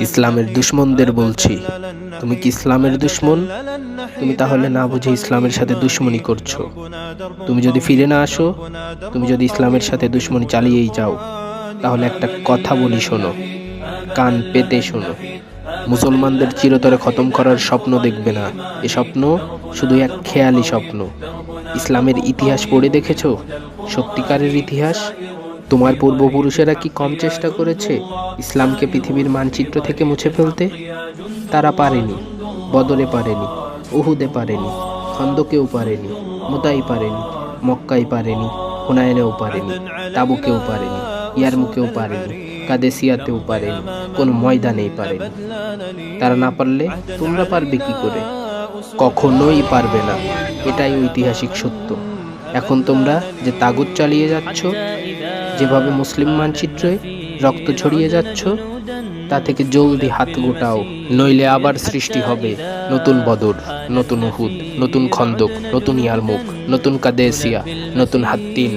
ইসলামের দুশমনদের বলছি, তুমি কি ইসলামের দুশমন? তুমি তাহলে না বুঝে ইসলামের সাথে দুশমনি করছো। তুমি যদি ফিরে না আসো, তুমি যদি ইসলামের সাথে দুশমনি চালিয়েই যাও, তাহলে একটা কথা বলি শোনো, কান পেতে শোনো। মুসলমানদের চিরতরে খতম করার স্বপ্ন দেখবে না। এ স্বপ্ন শুধু এক খেয়ালি স্বপ্ন। ইসলামের ইতিহাস পড়ে দেখেছো? সত্যিকারের ইতিহাস? তোমার পূর্বপুরুষেরা কি কম চেষ্টা করেছে ইসলামকে পৃথিবীর মানচিত্র থেকে মুছে ফেলতে? তারা পারেনি। বদরে পারেনি, উহুদে পারেনি, খন্দকেও পারেনি, মুতাই পারেনি, মক্কাই পারেনি, হুনায়নেও পারেনি, তাবুকেও পারেনি, ইয়ারমুকেও পারেনি, কাদেসিয়াতেও পারেনি, কোনো ময়দানেই পারেনি। তারা না পারলে তোমরা পারবে কি করে? কখনোই পারবে না। এটাই ঐতিহাসিক সত্য। এখন তোমরা যে তাগুত চালিয়ে যাচ্ছ, যেভাবে মুসলিম মানচিত্রে রক্ত ছড়িয়ে যাচ্ছ, তা থেকে জলদি হাত গোটাও, নইলে আবার সৃষ্টি হবে নতুন বদর, নতুন উহুদ, নতুন খন্দক, নতুন ইয়ারমুক, নতুন কাদেসিয়া, নতুন হাত্তিন।